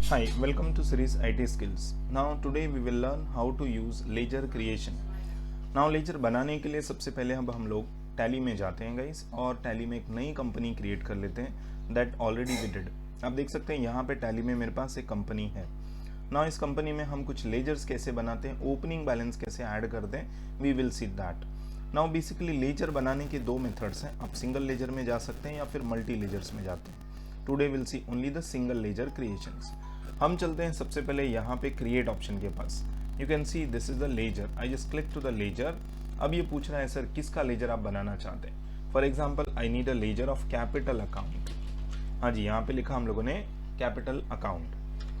Hi, welcome to series IT Skills. Now today we will learn how to use ledger creation. Now ledger बनाने के लिए सबसे पहले अब हम लोग टैली में जाते हैं गाइस और टैली में एक नई कंपनी क्रिएट कर लेते हैं दैट ऑलरेडी वी डिड. आप देख सकते हैं यहाँ पे टैली में मेरे पास एक कंपनी है. नाउ इस कंपनी में हम कुछ लेजर्स कैसे बनाते हैं, ओपनिंग बैलेंस कैसे ऐड करते हैं, we will see that. Now basically ledger बनाने के दो मेथड्स हैं. आप सिंगल लेजर में जा सकते हैं या फिर मल्टी लेजर्स में जाते हैं. Today will see only the single ledger creations. हम चलते हैं सबसे पहले यहाँ पे क्रिएट ऑप्शन के पास. You can see this is the ledger. I just click to the ledger. अब ये पूछ रहा है सर किसका लेजर आप बनाना चाहते हैं. For example I need a laser of capital account. हाँ जी, यहाँ पे लिखा हम लोगों ने कैपिटल अकाउंट.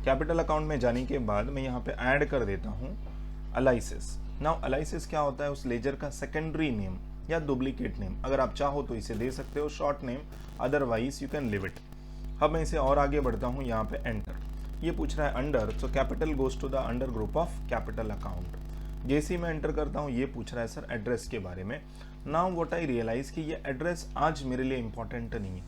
कैपिटल अकाउंट में जाने के बाद मैं यहाँ पे ऐड कर देता हूँ अलाइसिस. नाउ अलाइसिस क्या होता है, उस लेजर का सेकेंडरी नेम या डुप्लीकेट नेम. अगर आप चाहो तो इसे दे सकते हो short name, otherwise you can live it. अब मैं इसे और आगे बढ़ता हूँ. यहाँ पे एंटर. ये पूछ रहा है under, so capital goes to the under group of capital account. जैसे ही मैं एंटर करता हूँ ये पूछ रहा है सर एड्रेस के बारे में. नाउ व्हाट आई रियलाइज कि ये एड्रेस आज मेरे लिए इंपॉर्टेंट नहीं है.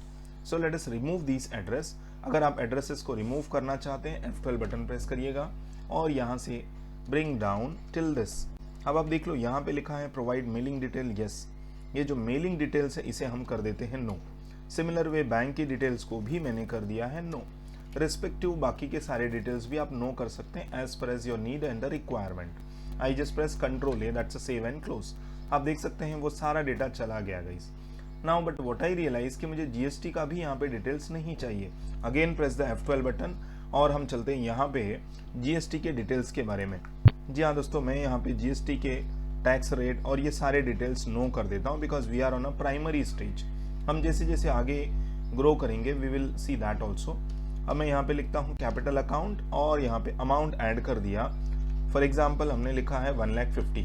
So let us remove this address. अगर आप एड्रेसेस को रिमूव करना चाहते हैं F12 बटन प्रेस करिएगा और यहाँ से ब्रिंग डाउन टिल दिस. अब आप देख लो यहाँ पे लिखा है प्रोवाइड मेलिंग डिटेल. यस, ये जो मेलिंग डिटेल्स है इसे हम कर देते हैं नो. सिमिलर वे बैंक की डिटेल्स को भी मैंने कर दिया है नो. रिस्पेक्टिव बाकी के सारे डिटेल्स भी आप नो कर सकते हैं as per as your need and the requirement. I just press control A, that's a save and close. आप देख सकते हैं वो सारा डेटा चला गया guys. Now but what I realise कि मुझे जीएसटी का भी यहाँ पे डिटेल्स नहीं चाहिए. Again press the F12 button और हम चलते हैं यहाँ पे जीएसटी के डिटेल्स के बारे में. जी हाँ दोस्तों, मैं यहाँ पे जीएसटी के टैक्स रेट और ये सारे डिटेल्स नो कर देता हूँ because we are on a primary stage. हम जैसे जैसे आगे ग्रो करेंगे we will see that also. अब मैं यहाँ पे लिखता हूँ कैपिटल अकाउंट और यहाँ पे अमाउंट ऐड कर दिया. फॉर एग्जाम्पल हमने लिखा है 1,50,000.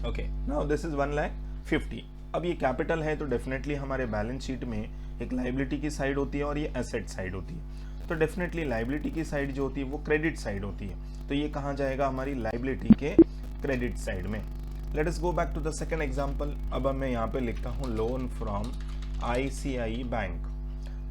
Okay, now this is 1,50,000. अब ये कैपिटल है तो डेफिनेटली हमारे बैलेंस शीट में एक लाइबिलिटी की साइड होती है और ये एसेट साइड होती है. तो डेफिनेटली लाइबिलिटी की साइड जो होती है वो क्रेडिट साइड होती है. तो ये कहाँ जाएगा, हमारी लाइबिलिटी के क्रेडिट साइड में. Let us go back to the second example. अब मैं यहाँ पे लिखता हूँ लोन फ्रॉम ICI बैंक.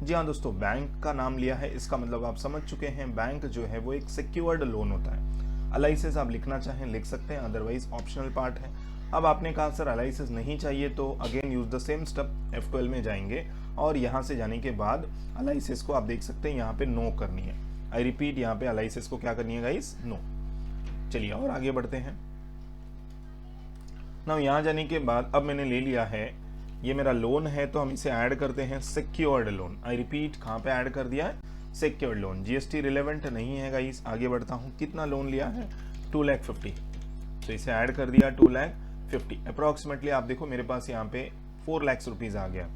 जी हाँ दोस्तों, बैंक का नाम लिया है, इसका मतलब आप समझ चुके हैं बैंक जो है वो एक सिक्योर्ड लोन होता है. अलाइसिस आप लिखना चाहें लिख सकते हैं, अदरवाइज ऑप्शनल पार्ट है. अब आपने कहा सर अलाइसिस नहीं चाहिए तो again use the same step. F12 में जाएंगे और यहाँ से जाने के बाद अलाइसिस को आप देख सकते हैं यहाँ पे नो करनी है. आई रिपीट, यहाँ पे अलाइसिस को क्या करनी है गाइस, नो. चलिए और आगे बढ़ते हैं. ना यहाँ जाने के बाद अब मैंने ले लिया है, ये मेरा लोन है तो हम इसे ऐड करते हैं सिक्योर्ड लोन. आई रिपीट, कहाँ पे ऐड कर दिया है, सिक्योर्ड लोन. जीएसटी रिलेवेंट नहीं है गाइस. आगे बढ़ता हूँ. कितना लोन लिया है, 2,50,000. तो इसे ऐड कर दिया 2,50,000. अप्रोक्सीमेटली आप देखो मेरे पास यहाँ पे 4 लाख रुपीज आ गया.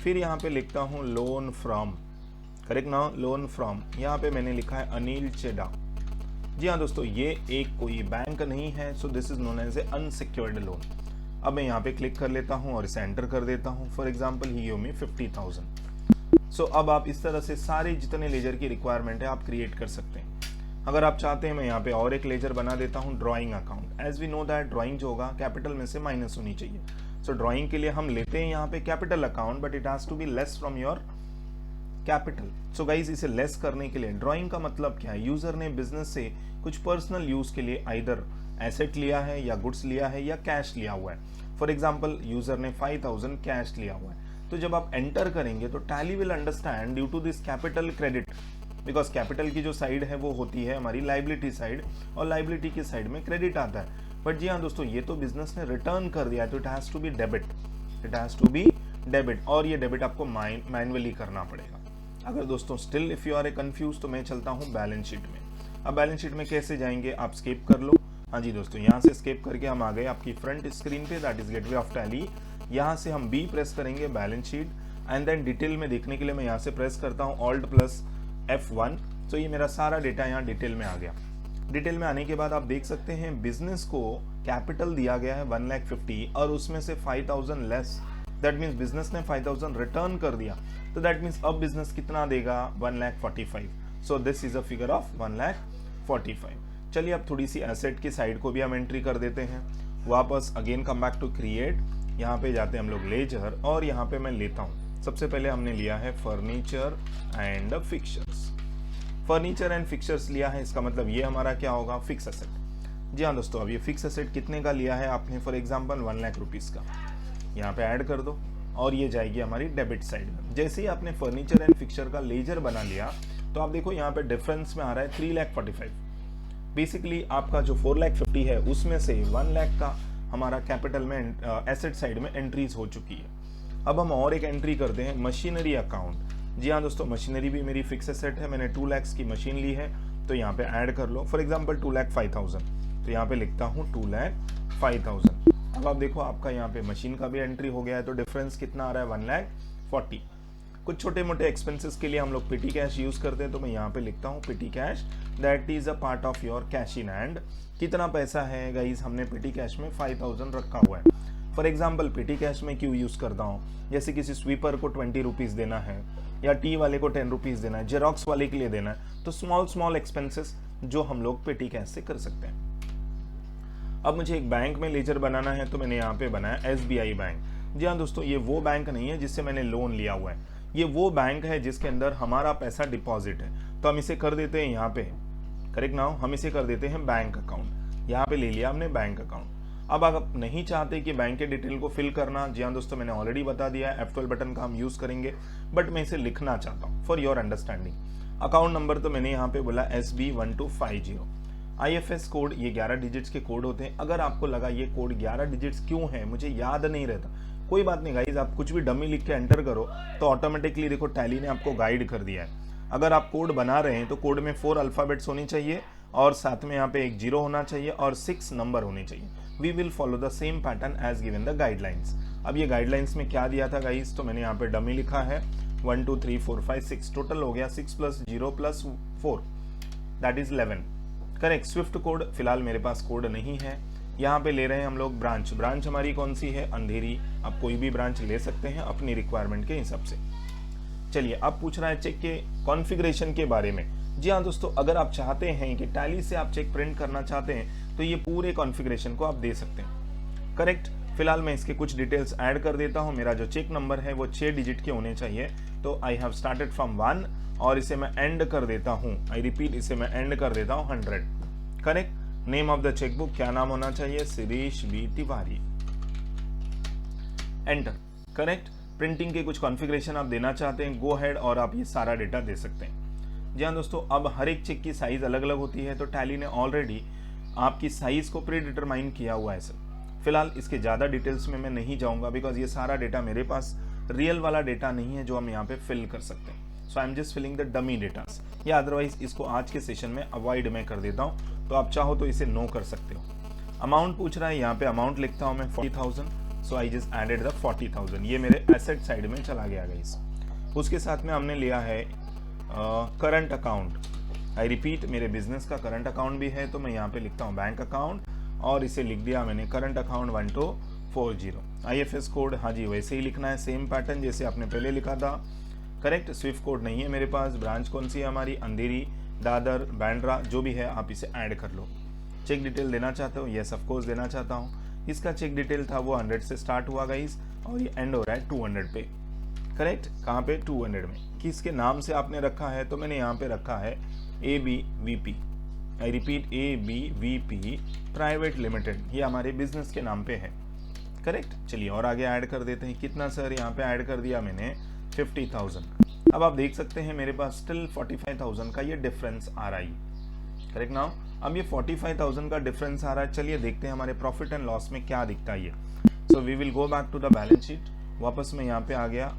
फिर यहाँ पे लिखता हूँ लोन फ्रॉम, करेक्ट ना, लोन फ्रॉम. यहाँ पे मैंने लिखा है अनिल चेडा. जी हाँ दोस्तों, ये एक कोई बैंक नहीं है, so this is known as a unsecured loan. अब मैं यहाँ पे क्लिक कर लेता हूँ और इसे एंटर कर देता हूँ. For example he give me 50,000. सो अब आप इस तरह से सारे जितने लेजर की रिक्वायरमेंट है आप क्रिएट कर सकते हैं. अगर आप चाहते हैं मैं यहाँ पे और एक लेजर बना देता हूँ drawing account. As we know that drawing जो होगा कैपिटल में से माइनस होनी चाहिए. सो ड्राइंग के लिए हम लेते हैं यहाँ पे capital account, but it has to be less from your capital. So guys इसे लेस करने के लिए ड्राइंग का मतलब क्या है, यूजर ने बिजनेस से कुछ पर्सनल यूज के लिए आइदर एसेट लिया है या गुड्स लिया है या कैश लिया हुआ है. फॉर एग्जाम्पल यूजर ने 5,000 कैश लिया हुआ है. तो जब आप एंटर करेंगे तो Tally will understand due to this capital credit, because capital की जो साइड है वो होती है हमारी लाइबिलिटी साइड और लाइबिलिटी की साइड में क्रेडिट आता है. बट जी हाँ दोस्तों, ये तो बिजनेस ने रिटर्न कर दिया है तो it has to be debit. It has to be debit और ये डेबिट आपको मैनुअली करना पड़ेगा. अगर दोस्तों still if you are a confuse तो मैं चलता हूँ बैलेंस शीट में. अब बैलेंस शीट में कैसे जाएंगे, आप स्केप कर लो. हाँ जी दोस्तों, यहाँ से स्केप करके हम आ गए आपकी फ्रंट स्क्रीन पे, that is gateway of Tally. यहाँ से हम B प्रेस करेंगे balance sheet and then detail में देखने के लिए मैं यहाँ से प्रेस करता हूँ Alt प्लस F1. तो ये मेरा सारा डेटा यहाँ डिटेल में आ गया. डिटेल में आने के बाद आप देख सकते हैं बिजनेस को कैपिटल दिया गया है 1,50,000 और उसमें से 5,000 लेस. दैट मीन्स बिजनेस ने 5,000 रिटर्न कर दिया. तो दैट मीन्स अब बिजनेस कितना देगा, 1,45,000. सो this is a figure of 1,45,000. चलिए अब थोड़ी सी एसेट की साइड को भी हम एंट्री कर देते हैं. वापस again come back to create. यहाँ पे जाते हैं हम लोग लेजर और यहाँ पे मैं लेता हूँ. सबसे पहले हमने लिया है furniture and fixtures. Furniture and fixtures लिया है, इसका मतलब ये हमारा क्या होगा, फिक्स एसेट। जी हाँ दोस्तों, अब ये फिक्स एसेट कितने का लिया है आपने, फॉर एग्जांपल 1 लाख रुपीज़ का, यहाँ पे ऐड कर दो और ये जाएगी हमारी डेबिट साइड में। जैसे ही आपने फर्नीचर एंड फिक्चर का लेजर बना लिया तो आप देखो यहाँ पे डिफरेंस में आ रहा है 3,45,000। बेसिकली आपका जो 4,50,000 है उसमें से 1 लाख का हमारा कैपिटल में एसेट साइड में एंट्रीज हो चुकी है। अब हम और एक एंट्री करते हैं, मशीनरी अकाउंट। जी हाँ दोस्तों, मशीनरी भी मेरी फिक्स एसेट है, मैंने 2 लाख की मशीन ली है तो यहाँ पे ऐड कर लो, फॉर एग्जांपल 2,05,000, तो यहाँ पे लिखता हूँ 2,05,000। अब आप देखो आपका यहाँ पे मशीन का भी एंट्री हो गया है, तो डिफरेंस कितना आ रहा है, 1,40,000। कुछ छोटे मोटे एक्सपेंसेस के लिए हम लोग पेटी कैश यूज करते हैं, तो मैं यहाँ पे लिखता हूँ पेटी cash, that is a part of your cash in hand. कितना पैसा है गाइज, हमने पेटी कैश में 5,000 रखा हुआ है। फॉर एग्जाम्पल पेटी कैश में क्यों यूज करता हूँ, जैसे किसी स्वीपर को 20 रुपीज़ देना है या टी वाले को 10 रुपीज़ देना है, जेरोक्स वाले के लिए देना है, तो स्मॉल एक्सपेंसेस जो हम लोग पेटी कैश से कर सकते हैं। अब मुझे एक बैंक में लेजर बनाना है, तो मैंने यहाँ पे बनाया SBI बैंक। जी हाँ दोस्तों, ये वो बैंक नहीं है जिससे मैंने लोन लिया हुआ है, ये वो बैंक है जिसके अंदर हमारा पैसा डिपॉजिट है। तो हम इसे कर देते हैं यहाँ पे, करेक्ट नाउ, हम इसे कर देते हैं बैंक अकाउंट। यहाँ पे ले लिया हमने बैंक अकाउंट। अब आप नहीं चाहते कि बैंक के डिटेल को फिल करना, जी हाँ दोस्तों मैंने ऑलरेडी बता दिया है, F12 बटन का हम यूज करेंगे, बट मैं इसे लिखना चाहता हूँ for your understanding. Account number तो मैंने यहाँ पे बोला SB1250। IFS कोड, ये 11 डिजिट्स के कोड होते हैं। अगर आपको लगा ये कोड 11 डिजिट्स क्यों है, मुझे याद नहीं रहता, कोई बात नहीं गाइज, आप कुछ भी डमी लिख के एंटर करो तो ऑटोमेटिकली देखो टैली ने आपको गाइड कर दिया है। अगर आप कोड बना रहे हैं तो कोड में 4 अल्फाबेट्स होनी चाहिए और साथ में यहाँ पे एक 0 होना चाहिए और 6 नंबर होने चाहिए। We will follow the same pattern as given the guidelines. अब ये गाइडलाइंस में क्या दिया था गाइज, तो मैंने यहाँ पे डमी लिखा है 1 2 3 4 5 6, टोटल हो गया 6 + 0 + 4, that is 11। Correct. Swift code फिलहाल मेरे पास कोड नहीं है। यहाँ पे ले रहे हैं हम लोग ब्रांच। ब्रांच हमारी कौन सी है, अंधेरी। आप कोई भी ब्रांच ले सकते हैं अपनी रिक्वायरमेंट के हिसाब से। चलिए, अब पूछ रहा है चेक के कॉन्फ़िगरेशन के बारे में। जी हाँ दोस्तों, अगर आप चाहते हैं कि टैली से आप चेक प्रिंट करना चाहते हैं तो ये पूरे कॉन्फ़िगरेशन को आप दे सकते हैं। करेक्ट। फिलहाल मैं इसके कुछ डिटेल्स ऐड कर देता हूँ। मेरा जो चेक नंबर है वो 6 डिजिट के होने चाहिए, तो आई हैव स्टार्टेड फ्रॉम 1 और इसे मैं एंड कर देता हूँ, आई रिपीट, इसे मैं एंड कर देता हूँ 100। Correct. Name of the chequebook क्या नाम होना चाहिए, Shirish B Tiwari. Enter. Correct. Printing के कुछ कॉन्फ़िगरेशन आप देना चाहते हैं, गो हेड और आप ये सारा डेटा दे सकते हैं। जी हाँ दोस्तों, अब हर एक चेक की साइज अलग अलग होती है, तो टैली ने ऑलरेडी आपकी साइज को प्री डिटरमाइन किया हुआ है सर। फिलहाल इसके ज़्यादा डिटेल्स में मैं नहीं जाऊँगा, बिकॉज ये सारा डेटा मेरे पास रियल वाला डेटा नहीं है जो हम यहाँ पे फिल कर सकते हैं। So I am just filling the dummy datas, या अदरवाइज इसको आज के सेशन में अवॉइड मैं कर देता हूँ, तो आप चाहो तो इसे नो कर सकते हो। अमाउंट पूछ रहा है, यहाँ पे अमाउंट लिखता हूँ मैं 40,000, सो आई जस्ट एडेड द 40,000। ये मेरे एसेट साइड में चला गया गाइस। उसके साथ में हमने लिया है करंट अकाउंट। आई रिपीट, मेरे बिजनेस का करंट अकाउंट भी है, तो मैं यहाँ पे लिखता हूँ बैंक अकाउंट और इसे लिख दिया मैंने करंट अकाउंट 1240। IFS कोड, हाँ जी वैसे ही लिखना है, सेम पैटर्न जैसे आपने पहले लिखा था। करेक्ट। स्विफ्ट कोड नहीं है मेरे पास। ब्रांच कौन सी है हमारी, अंधेरी, दादर, बांद्रा, जो भी है आप इसे ऐड कर लो। चेक डिटेल देना चाहते हो, यस ऑफ कोर्स देना चाहता हूँ। इसका चेक डिटेल था वो 100 से स्टार्ट हुआ गाइस और ये एंड हो रहा है 200 पे। करेक्ट। कहाँ पे, 200 में। किसके नाम से आपने रखा है, तो मैंने यहाँ पे रखा है ABVP। I repeat, ABVP private limited, ये हमारे बिजनेस के नाम पे है। करेक्ट। चलिए और आगे ऐड कर देते हैं। कितना सर, यहाँ पे ऐड कर दिया मैंने 50,000। अब आप देख सकते हैं मेरे पास स्टिल 45,000 का ये डिफरेंस आ रहा है। करेक्ट नाउ, अब ये 45,000 का डिफरेंस आ रहा है। चलिए देखते हैं हमारे प्रॉफिट एंड लॉस में क्या दिखता है ये। So we will go back to the balance sheet. वापस मैं यहाँ पे आ गया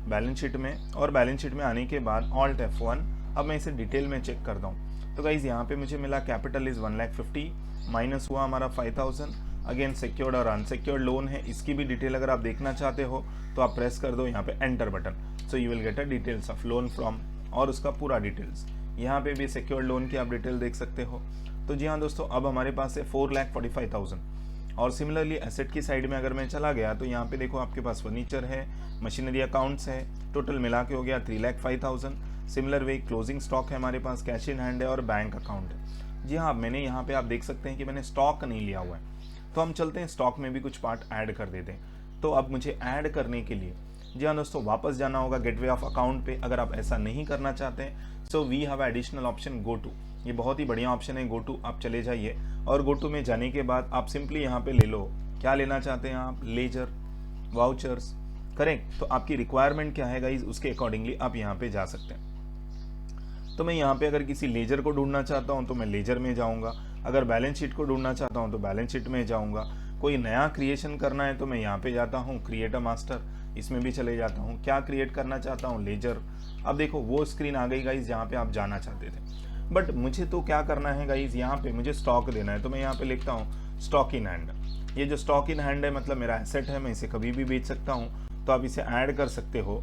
बैलेंस शीट में, और बैलेंस शीट में आने के बाद Alt F1। अब मैं इसे डिटेल में चेक करता हूँ। तो गाइज यहाँ पे मुझे मिला कैपिटल इज 1,50,000, माइनस हुआ हमारा 5,000। अगेन सिक्योर्ड और अनसिक्योर्ड लोन है, इसकी भी डिटेल अगर आप देखना चाहते हो तो आप प्रेस कर दो यहाँ पे enter button. So you will get a details of loan from, और उसका पूरा डिटेल्स। यहाँ पे भी सिक्योर्ड लोन की आप डिटेल देख सकते हो। तो जी हाँ दोस्तों, अब हमारे पास है 4,45,000। और सिमिलरली एसेट की साइड में अगर मैं चला गया तो यहाँ पे देखो आपके पास फर्नीचर है, मशीनरी अकाउंट्स है, टोटल मिला के हो गया 3,05,000। सिमिलर वे क्लोजिंग स्टॉक है हमारे पास, कैश इन हैंड है और बैंक अकाउंट है। जी हाँ, मैंने यहाँ पे आप देख सकते हैं कि मैंने स्टॉक नहीं लिया हुआ है, तो हम चलते हैं स्टॉक में भी कुछ पार्ट ऐड कर देते हैं। तो अब मुझे ऐड करने के लिए जी हाँ दोस्तों, वापस जाना होगा गेटवे ऑफ अकाउंट पे। अगर आप ऐसा नहीं करना चाहते हैं so we have additional option go to. ये बहुत ही बढ़िया ऑप्शन है गो टू, आप चले जाइए और गो टू में जाने के बाद आप सिंपली यहाँ पे ले लो, क्या लेना चाहते हैं आप, लेजर, वाउचर्स, करेक्ट। तो आपकी रिक्वायरमेंट क्या है गाइज, उसके अकॉर्डिंगली आप यहाँ पे जा सकते हैं। तो मैं यहाँ पे अगर किसी लेजर को ढूंढना चाहता हूँ तो मैं लेजर में जाऊँगा, अगर बैलेंस शीट को ढूंढना चाहता हूँ तो बैलेंस शीट में जाऊँगा, कोई नया क्रिएशन करना है तो मैं यहाँ पे जाता हूँ क्रिएट अ मास्टर, इसमें भी चले जाता हूँ, क्या क्रिएट करना चाहता हूँ, लेजर। अब देखो वो स्क्रीन आ गई गाइज जहाँ पे आप जाना चाहते थे, बट मुझे तो क्या करना है गाइज, यहाँ पे मुझे स्टॉक देना है, तो मैं यहाँ पे लिखता हूँ स्टॉक इन हैंड। ये जो स्टॉक इन हैंड है मतलब मेरा एसेट है, मैं इसे कभी भी बेच सकता हूँ, तो आप इसे ऐड कर सकते हो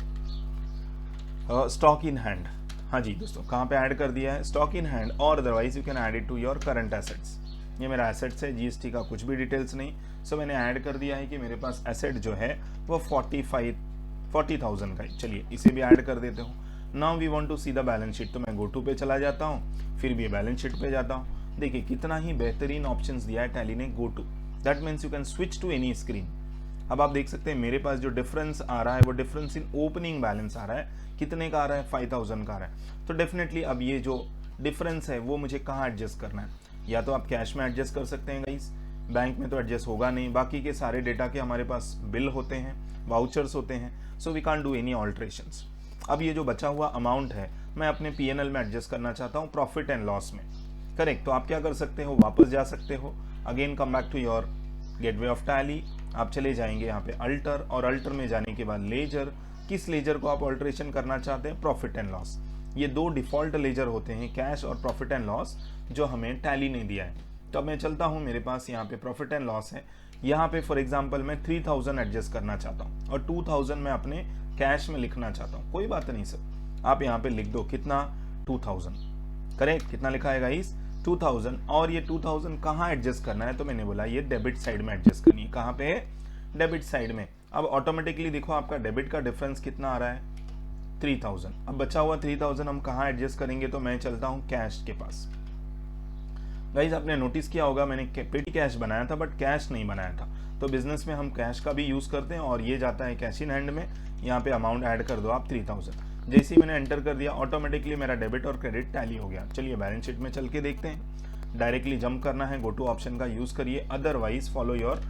स्टॉक इन हैंड। हाँ जी दोस्तों, कहाँ पे ऐड कर दिया है, स्टॉक इन हैंड, और otherwise you can add it to your current assets. ये मेरा एसेट्स है, जीएसटी का कुछ भी डिटेल्स नहीं, सो मैंने ऐड कर दिया है कि मेरे पास एसेट जो है वो 40,000 का है। चलिए इसे भी ऐड कर देते हूँ। Now we want to see the balance sheet, तो मैं गो टू पे चला जाता हूँ, फिर भी बैलेंस शीट पे जाता हूँ। देखिए कितना ही बेहतरीन ऑप्शंस दिया है टैली ने, go to, that means you can switch to any screen. अब आप देख सकते हैं मेरे पास जो डिफरेंस आ रहा है वो डिफरेंस इन ओपनिंग बैलेंस आ रहा है, कितने का आ रहा है, 5,000 का आ रहा है। तो डेफिनेटली अब ये जो डिफरेंस है वो मुझे कहाँ एडजस्ट करना है, या तो आप कैश में एडजस्ट कर सकते हैं गाइस, बैंक में तो एडजस्ट होगा नहीं, बाकी के सारे डेटा के हमारे पास बिल होते हैं, वाउचर्स होते हैं, so we can't do any alterations. अब ये जो बचा हुआ अमाउंट है मैं अपने पीएनएल में एडजस्ट करना चाहता हूँ प्रॉफिट एंड लॉस में, करेक्ट। तो आप क्या कर सकते हो, वापस जा सकते हो, again come back to your gateway of Tally, आप चले जाएंगे यहाँ पे अल्टर, और अल्टर में जाने के बाद लेजर, किस लेजर को आप ऑल्ट्रेशन करना चाहते हैं, प्रॉफिट एंड लॉस। ये दो डिफॉल्ट लेजर होते हैं, कैश और प्रॉफिट एंड लॉस, जो हमें टैली ने दिया है। तो अब मैं चलता हूँ, मेरे पास यहाँ पे प्रॉफिट एंड लॉस है, यहाँ पे फॉर एग्जांपल मैं 3,000 एडजस्ट करना चाहता हूँ और 2,000 मैं अपने कैश में लिखना चाहता हूँ, कोई बात नहीं सर, आप यहाँ पे लिख दो कितना, 2,000, करेक्ट। कितना लिखा है गाइस, 2,000। और ये 2,000 कहाँ एडजस्ट करना है, तो मैंने बोला ये डेबिट साइड में एडजस्ट करनी है। कहाँ पे, डेबिट साइड में। अब ऑटोमेटिकली देखो आपका डेबिट का डिफरेंस कितना आ रहा है, 3,000। अब बचा हुआ 3,000 हम कहाँ एडजस्ट करेंगे, तो मैं चलता हूँ कैश के पास। गाइज आपने नोटिस किया होगा मैंने पेटी कैश बनाया था बट कैश नहीं बनाया था, तो बिजनेस में हम कैश का भी यूज करते हैं और ये जाता है कैश इन हैंड में। यहाँ पे अमाउंट ऐड कर दो आप 3,000, जैसे ही मैंने एंटर कर दिया ऑटोमेटिकली मेरा डेबिट और क्रेडिट टैली हो गया। चलिए बैलेंस शीट में चल के देखते हैं, डायरेक्टली जंप करना है गो टू ऑप्शन का यूज करिए, otherwise follow your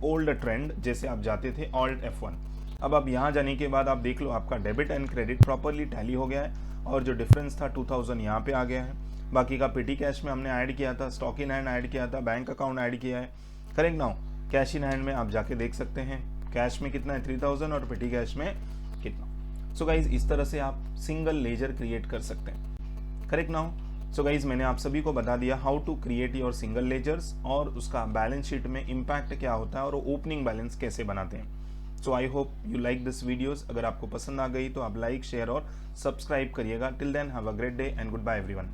old trend, जैसे आप जाते थे ऑल्ट F1। अब आप यहाँ जाने के बाद आप देख लो आपका debit and credit properly tally हो गया है और जो डिफरेंस था 2,000 यहाँ पे आ गया है। बाकी का पेटी कैश में हमने ऐड किया था, स्टॉक इन हैंड ऐड किया था, बैंक अकाउंट ऐड किया है, correct. Now cash in hand में आप जाके देख सकते हैं कैश में कितना है 3,000 और पेटी कैश में कितना। सो गाइज इस तरह से आप सिंगल लेजर क्रिएट कर सकते हैं, करेक्ट। नाउ सो गाइज मैंने आप सभी को बता दिया how to create your single ledgers और उसका बैलेंस शीट में इम्पैक्ट क्या होता है और ओपनिंग बैलेंस कैसे बनाते हैं। So I hope you like this videos. अगर आपको पसंद आ गई तो आप लाइक, शेयर और सब्सक्राइब करिएगा। Till then have a great day and good bye everyone.